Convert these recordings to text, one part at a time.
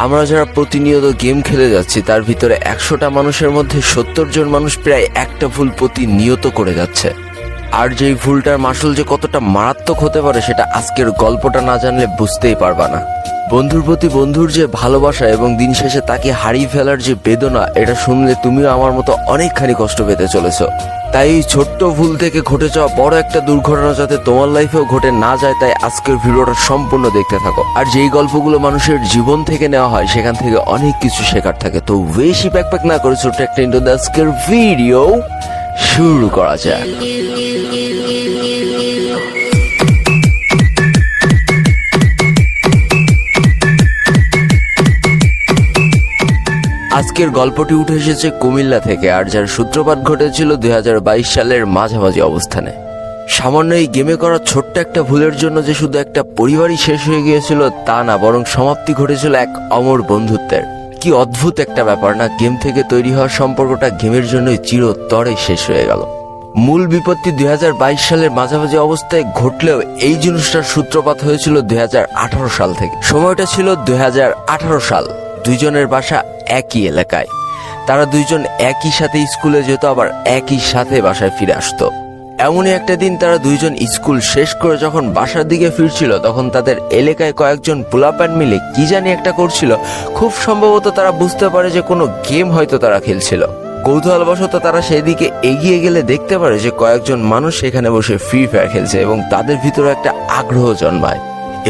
আমরা যারা প্রতিনিয়ত গেম খেলে যাচ্ছি তার ভিতরে 100টা মানুষের মধ্যে 70 জন মানুষ প্রায় একটা ভুল প্রতিনিয়ত করে যাচ্ছে। আর যেই ভুলটার মাসুল যে কতটা মারাত্মক হতে পারে সেটা আজকের গল্পটা না জানলে বুঝতেই পারবা না। বন্ধুর প্রতি বন্ধুর যে ভালোবাসা এবং দিন শেষে তাকে হারিয়ে ফেলার যে বেদনা, এটা শুনলে তুমিও আমার মতো অনেকখানি কষ্ট পেতে চলেছো। তাই এই ছোট্ট ভুল থেকে ঘটে যাওয়া বড় একটা দুর্ঘটনা যাতে তোমার লাইফেও ঘটে না যায়, তাই আজকের ভিডিওটা সম্পূর্ণ দেখতে থাকো। আর যেই গল্পগুলো মানুষের জীবন থেকে নেওয়া হয় সেখান থেকে অনেক কিছু শেখার থাকে। তো বেশি প্যাক না করে ছোট্ট একটা ইন্ট্রো দিয়ে আজকের ভিডিও শুরু করা যায়। আজকের গল্পটি উঠে এসেছে কুমিল্লা থেকে, আর যার সূত্রপাত ঘটেছিল 2022 সালের মাঝামাঝি অবস্থানে। সামান্য এই গেমে করা ছোট্ট একটা ভুলের জন্য যে শুধু একটা পরিবারই শেষ হয়ে গিয়েছিল তা না, বরং সমাপ্তি ঘটেছিল এক অমর বন্ধুত্বের। কি অদ্ভুত একটা ব্যাপার না, গেম থেকে তৈরি হওয়ার সম্পর্কটা গেমের জন্যই চিরতরে শেষ হয়ে গেল। মূল বিপত্তি 2022 সালের মাঝামাঝি অবস্থায় ঘটলেও এই জিনিসটার সূত্রপাত হয়েছিল 2018 সাল থেকে। সময়টা ছিল 2018 সাল। দুইজনের বাসা একই এলাকায়, তারা দুইজন একই সাথে স্কুলে যেত, আবার একই সাথে বাসায় ফিরে আসতো। এমনই একটা দিন তারা দুইজন স্কুল শেষ করে যখন বাসার দিকে ফিরছিল, তখন তাদের এলাকায় কয়েকজন পোলাপান মিলে কি জানি একটা করছিল। খুব সম্ভবত তারা বুঝতে পারে যে কোনো গেম হয়তো তারা খেলছিল। কৌতূহলবশত তারা সেদিকে এগিয়ে গেলে দেখতে পারে যে কয়েকজন মানুষ সেখানে বসে ফ্রি ফায়ার খেলছে এবং তাদের ভিতরে একটা আগ্রহ জন্মায়।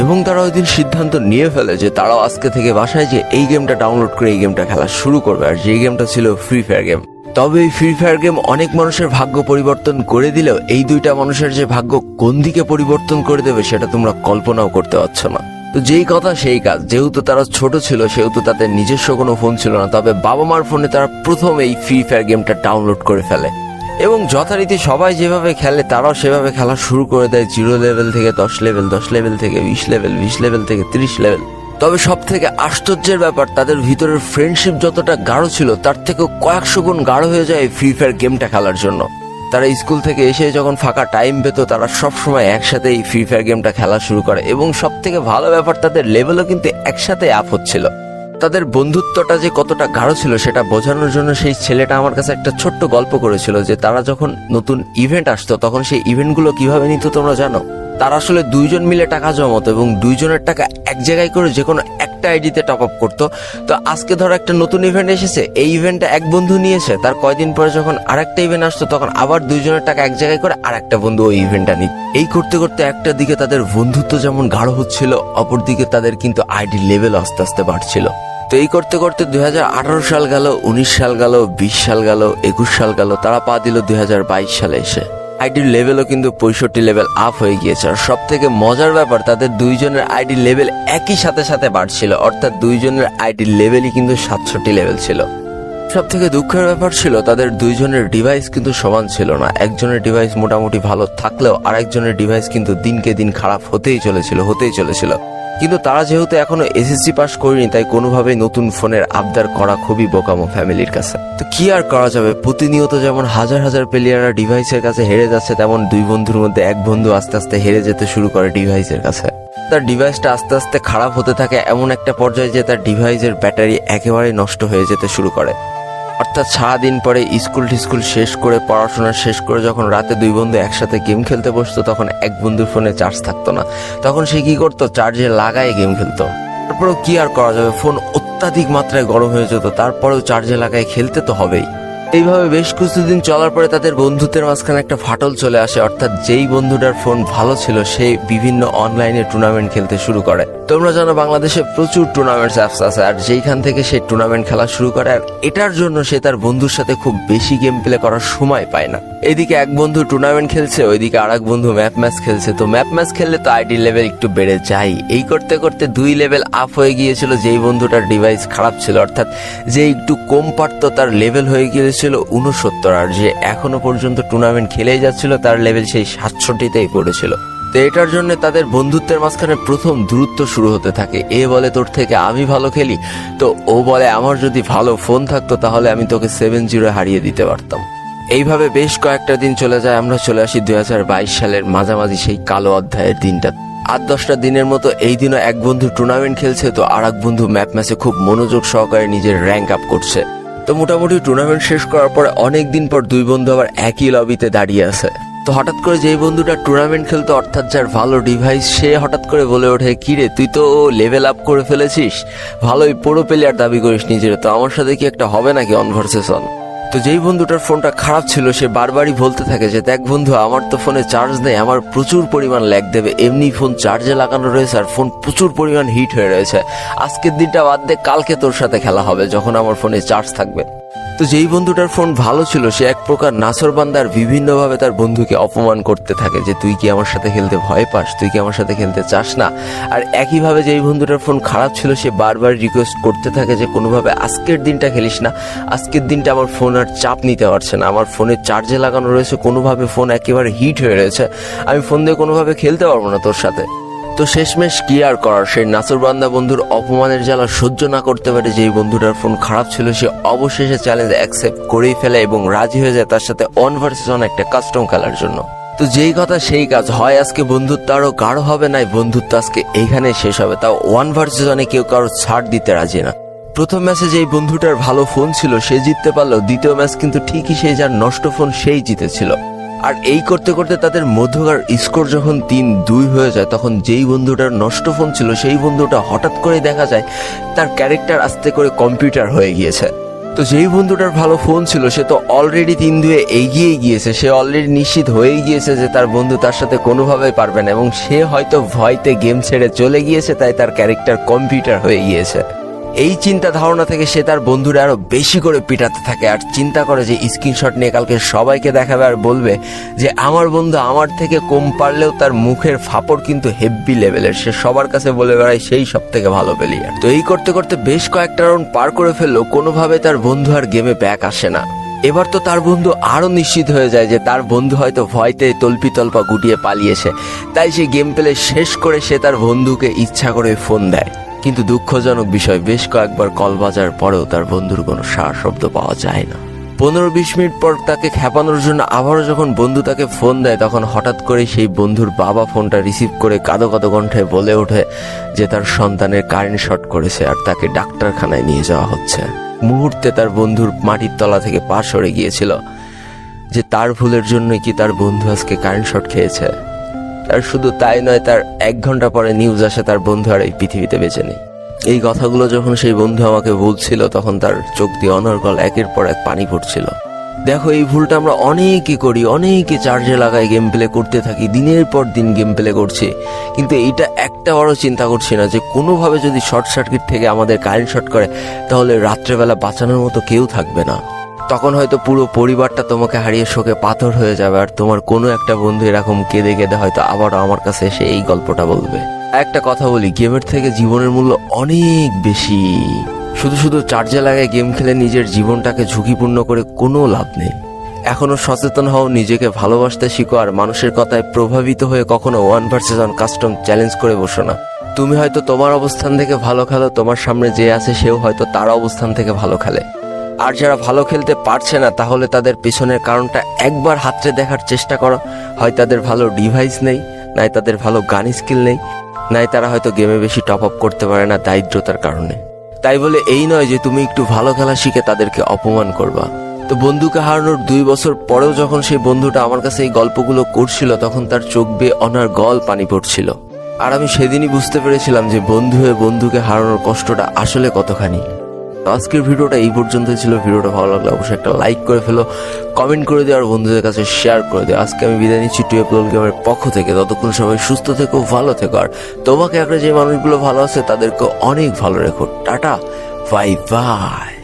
এবং তারা ওই দিন সিদ্ধান্ত নিয়ে ফেলে যে তারাও আজকে থেকে বাসায় যে এই গেমটা ডাউনলোড করে এই গেমটা খেলা শুরু করবে, আর যে গেমটা ছিল ফ্রি ফায়ার গেম। তবে এই ফ্রি ফায়ার গেম অনেক মানুষের ভাগ্য পরিবর্তন করে দিলেও এই দুইটা মানুষের যে ভাগ্য কোন দিকে পরিবর্তন করে দেবে সেটা তোমরা কল্পনাও করতে পারছো না। তো যেই কথা সেই কাজ, যেহেতু তারা ছোট ছিল সেহেতু তাদের নিজস্ব কোনো ফোন ছিল না, তবে বাবা মার ফোনে তারা প্রথম এই ফ্রি ফায়ার গেমটা ডাউনলোড করে ফেলে এবং যথারীতি সবাই যেভাবে খেলে তারাও সেভাবে খেলা শুরু করে দেয়। 0 লেভেল থেকে 10 লেভেল, 10 লেভেল থেকে 20 লেভেল, 20 লেভেল থেকে 30 লেভেল। তবে সব থেকে আশ্চর্যের ব্যাপার, তাদের ভিতরের ফ্রেন্ডশিপ যতটা গাঢ় ছিল তার থেকেও কয়েকশো গুণ গাঢ় হয়ে যায় ফ্রি ফায়ার গেমটা খেলার জন্য। তারা স্কুল থেকে এসে যখন ফাঁকা টাইম পেত তারা সবসময় একসাথে এই ফ্রি ফায়ার গেমটা খেলা শুরু করে এবং সব থেকে ভালো ব্যাপার, তাদের লেভেলও কিন্তু একসাথে আপ হচ্ছিল। তাদের বন্ধুত্বটা যে কতটা গাঢ় ছিল সেটা বোঝানোর জন্য সেই ছেলেটা আমার কাছে একটা ছোট্ট গল্প করেছিল যে তারা যখন নতুন ইভেন্ট আসতো তখন সেই ইভেন্টগুলো কিভাবে নিত তোমরা জানো? তারা আসলে দুইজন মিলে টাকা জমাতো এবং দুইজনের টাকা এক জায়গায় করে যে কোনো একটা আইডিতে টপ আপ করতো। তো আজকে ধরো একটা নতুন ইভেন্ট এসেছে, এই ইভেন্টটা এক বন্ধু নিয়েছে, তার কয়দিন পরে যখন আরেকটা ইভেন্ট আসতো তখন আবার দুইজনের টাকা এক জায়গায় করে আরেকটা বন্ধু ওই ইভেন্টটা নিত। এই করতে করতে একটা দিকে তাদের বন্ধুত্ব যেমন গাঢ় হচ্ছিল, অপরদিকে তাদের কিন্তু আইডি লেভেল আস্তে আস্তে বাড়ছিল। তো এই করতে করতে 2018 সাল গেল, 19 সাল গেল, 20 সাল গেল, 21 সাল গেল, তারা পা দিল 2022 সালে এসে। আইডির লেভেলও কিন্তু 65 লেভেল আপ হয়ে গিয়েছে। আর সব থেকে মজার ব্যাপার, তাদের দুইজনের আইডি লেভেল একই সাথে সাথে বাড়ছিল, অর্থাৎ দুইজনের আইডি লেভেলই কিন্তু 67 লেভেল ছিল। সব থেকে দুঃখের ব্যাপার ছিল তাদের দুইজনের ডিভাইস কিন্তু সমান ছিল না। একজনের ডিভাইস মোটামুটি ভালো থাকলেও আরেকজনের ডিভাইস কিন্তু দিনকে দিন খারাপ হতেই চলেছিল। কিন্তু তারা যেহেতু এখনো এসএসসি পাস করেনি, তাই কোনোভাবেই নতুন ফোনের আবদার করা খুবই বোকামো ফ্যামিলির কাছে। তো কি আর করা যাবে, প্রতিনিয়ত যেমন হাজার হাজার প্লেয়াররা ডিভাইসের কাছে হেরে যাচ্ছে, তেমন দুই বন্ধুর মধ্যে এক বন্ধু আস্তে আস্তে হেরে যেতে শুরু করে ডিভাইসের কাছে। তার ডিভাইসটা আস্তে আস্তে খারাপ হতে থাকে এমন একটা পর্যায়ে যে তার ডিভাইসের ব্যাটারি একেবারে নষ্ট হয়ে যেতে শুরু করে। অর্থাৎ সারাদিন পরে স্কুল শেষ করে পড়াশোনা শেষ করে যখন রাতে দুই বন্ধু একসাথে গেম খেলতে বসতো তখন এক বন্ধুর ফোনে চার্জ থাকতো না, তখন সে কি করতো, চার্জে লাগায় গেম খেলতো। তারপরেও কি আর করা যাবে, ফোন অত্যাধিক মাত্রায় গরম হয়ে যেত, তারপরেও চার্জে লাগায় খেলতে তো হবেই। এইভাবে বেশ কিছুদিন চলার পরে তাদের বন্ধুত্বের মাঝখানে একটা ফাটল চলে আসে। অর্থাৎ যেই বন্ধুটার ফোন ভালো ছিল সে বিভিন্ন অনলাইনে টুর্নামেন্ট খেলতে শুরু করে। তোমরা জানো বাংলাদেশে প্রচুর টুর্নামেন্টস অ্যাপস আছে, আর যেইখান থেকে সে টুর্নামেন্ট খেলা শুরু করে, আর এটার জন্য সে তার বন্ধুর সাথে খুব বেশি গেম প্লে করার সময় পায় না। এদিকে এক বন্ধু টুর্নামেন্ট খেলছে, ওইদিকে আর এক বন্ধু ম্যাপ ম্যাচ খেলছে। তো ম্যাপ ম্যাচ খেললে তো আইডি লেভেল একটু বেড়ে যায়। এই করতে করতে 2 লেভেল আপ হয়ে গিয়েছিল যেই বন্ধুটার ডিভাইস খারাপ ছিল, অর্থাৎ যে একটু কম পারতো তার লেভেল হয়ে গিয়েছিল 69, আর যে এখনো পর্যন্ত টুর্নামেন্ট খেলেই যাচ্ছিল তার লেভেল সেই 67তেই পড়েছিল। তো এটার জন্য তাদের বন্ধুত্বের মাঝখানে প্রথম দূরত্ব শুরু হতে থাকে। এ বলে তোর থেকে আমি ভালো খেলি, তো ও বলে আমার যদি ভালো ফোন থাকতো তাহলে আমি তোকে 7-0 হারিয়ে দিতে পারতাম। এইভাবে বেশ কয়েকটা দিন চলে যায়। আমরা চলে আসি 2022 সালের মাঝামাঝি সেই কালো অধ্যায়ের দিনটা। 8-10টা দিনের মতো এই দিনও এক বন্ধু টুর্নামেন্ট খেলছে, তো আর এক বন্ধু ম্যাপ ম্যাচে খুব মনোযোগ সহকারে নিজের র্যাঙ্ক আপ করছে। তো মোটামুটি টুর্নামেন্ট শেষ করার পরে অনেকদিন পর দুই বন্ধু আবার একই লবিতে দাঁড়িয়ে আছে। তো হঠাৎ করে যেই বন্ধুটা টুর্নামেন্ট খেলতো, অর্থাৎ যার ভালো ডিভাইস, সে হঠাৎ করে বলে ওঠে, কিরে তুই তো লেভেল আপ করে ফেলেছিস, ভালোই প্রো প্লেয়ার দাবি করিস নিজের, তো আমার সাথে কি একটা হবে নাকি অন ভার্সেস অন? তো যেই বন্ধুটার ফোনটা খারাপ ছিল সে বারবারই বলতে থাকে যে দেখ বন্ধু, আমার তো ফোনে চার্জ নেই, আমার প্রচুর পরিমাণ ল্যাগ দেবে, এমনি ফোন চার্জে লাগানো রয়েছে আর ফোন প্রচুর পরিমাণ হিট হয়ে রয়েছে, আজকের দিনটা বাদ দে, কালকে তোর সাথে খেলা হবে যখন আমার ফোনে চার্জ থাকবে। তো যেই বন্ধুটার ফোন ভালো ছিল সে এক প্রকার নাসরবান্দার বিভিন্নভাবে তার বন্ধুকে অপমান করতে থাকে যে তুই কি আমার সাথে খেলতে ভয় পাস, তুই কি আমার সাথে খেলতে চাস না। আর একইভাবে যেই বন্ধুটার ফোন খারাপ ছিল সে বারবার রিকোয়েস্ট করতে থাকে যে কোনোভাবে আজকের দিনটা খেলিস না, আজকের দিনটা আমার ফোন আর চাপ নিতে পারছে না, আমার ফোনে চার্জে লাগানো রয়েছে, কোনোভাবে ফোন একেবারে হিট হয়ে রয়েছে, আমি ফোন দিয়ে কোনোভাবে খেলতে পারবো না তোর সাথে। তো শেষমেশ কি আর করার, সেই নাসরবান্দা বন্ধুর অপমানের জ্বালা সহ্য না করতে পারে যেই বন্ধুটার ফোন খারাপ ছিল সে অবশেষে চ্যালেঞ্জ অ্যাকসেপ্ট করেই ফেলে এবং রাজি হয়ে যায় তার সাথে অন ভার্সেস অন একটা কাস্টম খেলার জন্য। তো যেই কথা সেই কাজ, হয় আজকে বন্ধুত্ব আরো গাঢ় হবে, নাই বন্ধুত্ব আজকে এইখানে শেষ হবে, তাও ওয়ান ভার্সেস অনে কেউ কারো ছাড় দিতে রাজি না। প্রথম ম্যাচে যেই বন্ধুটার ভালো ফোন ছিল সে জিততে পারলো, দ্বিতীয় ম্যাচ কিন্তু ঠিকই সেই যার নষ্ট ফোন সেই জিতেছিল। আর এই করতে করতে তাদের মধ্যকার স্কোর যখন 3-2 হয়ে যায় তখন যেই বন্ধুটার নষ্ট ফোন ছিল সেই বন্ধুটা হঠাৎ করে দেখা যায় তার ক্যারেক্টার আস্তে করে কম্পিউটার হয়ে গিয়েছে। তো যেই বন্ধুটার ভালো ফোন ছিল সে তো অলরেডি 3-2 এগিয়ে গিয়েছে, সে অলরেডি নিশ্চিত হয়ে গিয়েছে যে তার বন্ধু তার সাথে কোনোভাবেই পারবে না এবং সে হয়তো ভয়তে গেম ছেড়ে চলে গিয়েছে, তাই তার ক্যারেক্টার কম্পিউটার হয়ে গিয়েছে। এই চিন্তা ধারণা থেকে সে তার বন্ধুরা আরো বেশি করে পিটাতে থাকে আর চিন্তা করে যে স্ক্রিনশট নিয়ে কালকে সবাইকে দেখাবে আর বলবে যে আমার বন্ধু আমার থেকে কম পারলেও তার মুখের ফাপড় কিন্তু হেভি লেভেলের, সে সবার কাছে বলে বেড়ায় সেই সব থেকে ভালো প্লেয়ার। তো এই করতে করতে বেশ কয়েকটা রাউন্ড পার করে ফেললো, কোনোভাবে তার বন্ধু আর গেমে ব্যাক আসে না। এবার তো তার বন্ধু আরো নিশ্চিত হয়ে যায় যে তার বন্ধু হয়তো ভয়তে তল্পা গুটিয়ে পালিয়েছে, তাই সে গেম প্লে শেষ করে সে তার বন্ধুকে ইচ্ছা করে ফোন দেয়। কিন্তু দুঃখজনক বিষয়, বেশ কয়েকবার কল বাজার পরেও তার বন্ধুর কোনো সাড়া শব্দ পাওয়া যায় না। 15-20 মিনিট পর তাকে খেপানোর জন্য আবারও যখন বন্ধু তাকে ফোন দেয় তখন হঠাৎ করে সেই বন্ধুর বাবা ফোনটা রিসিভ করে কাঁদো কাঁদো কণ্ঠে বলে ওঠে যে তার সন্তানের কারেন্ট শর্ট করেছে আর তাকে ডাক্তারখানায় নিয়ে যাওয়া হচ্ছে। মুহূর্তে তার বন্ধুর মাটির তলা থেকে পা সরে গিয়েছিল যে তার ভুলের জন্য কি তার বন্ধু আজকে কারেন্ট শর্ট খেয়েছে। আর শুধু তাই নয়, তার 1 ঘন্টা পরে নিউজ আসে তার বন্ধু আর এই পৃথিবীতে বেঁচে নেই। এই কথাগুলো যখন সেই বন্ধু আমাকে বলছিল তখন তার চোখ দিয়ে অনর্গল একের পর এক পানি পড়ছিল। দেখো, এই ভুলটা আমরা অনেকে করি, অনেকে চার্জে লাগায় গেম প্লে করতে থাকি, দিনের পর দিন গেম প্লে করছি, কিন্তু এইটা একটা বড় চিন্তা করছি না যে কোনোভাবে যদি শর্ট সার্কিট থেকে আমাদের কারেন্ট শর্ট করে তাহলে রাত্রেবেলা বাঁচানোর মতো কেউ থাকবে না। তখন হয়তো পুরো পরিবারটা তোমাকে হারিয়ে শোকে পাথর হয়ে যাবে আর তোমার কোনো একটা বন্ধু এরকম কেঁদে কেঁদে হয়তো আবারও আমার কাছে এসে এই গল্পটা বলবে। একটা কথা বলি, গেমের থেকে জীবনের মূল্য অনেক বেশি। শুধু শুধু চার্জে লাগায় গেম খেলে নিজের জীবনটাকে ঝুঁকিপূর্ণ করে কোনো লাভ নেই। এখনো সচেতন হও, নিজেকে ভালোবাসতে শিখো আর মানুষের কথায় প্রভাবিত হয়ে কখনো one versus one custom challenge করে বসো না। তুমি হয়তো তোমার অবস্থান থেকে ভালো খেলো, তোমার সামনে যে আছে সেও হয়তো তার অবস্থান থেকে ভালো খেলে। আর যারা ভালো খেলতে পারছে না তাহলে তাদের পেছনের কারণটা একবার হাতড়ে দেখার চেষ্টা করো। হয় তাদের ভালো ডিভাইস নেই, নাই তাদের ভালো গান স্কিল নেই, নাই তারা হয়তো গেমে বেশি টপ আপ করতে পারে না দারিদ্রতার কারণে। তাই বলে এই নয় যে তুমি একটু ভালো খেলা শিখে তাদেরকে অপমান করবা। তো বন্ধুকে হারানোর 2 বছর পরেও যখন সেই বন্ধুটা আমার কাছে এই গল্পগুলো করছিল তখন তার চোখ বেয়ে অনর্গল পানি পড়ছিল। আর আমি সেদিনই বুঝতে পেরেছিলাম যে বন্ধু হয়ে বন্ধুকে হারানোর কষ্টটা আসলে কতখানি। আজকের ভিডিওটা এই পর্যন্তই ছিল। ভিডিওটা ভালো লাগলে অবশ্যই একটা লাইক করে ফেলো, কমেন্ট করে দিও আর বন্ধুদের কাছে শেয়ার করে দিও। আজকে আমি বিদায় নিচ্ছি টুয়েপল গেমের পক্ষ থেকে। ততক্ষণ সবাই সুস্থ থেকো, ভালো থেকো আর তোমাকে একটা যে মানুষগুলো ভালো আছে তাদেরকে অনেক ভালো রেখো। Tata, bye bye.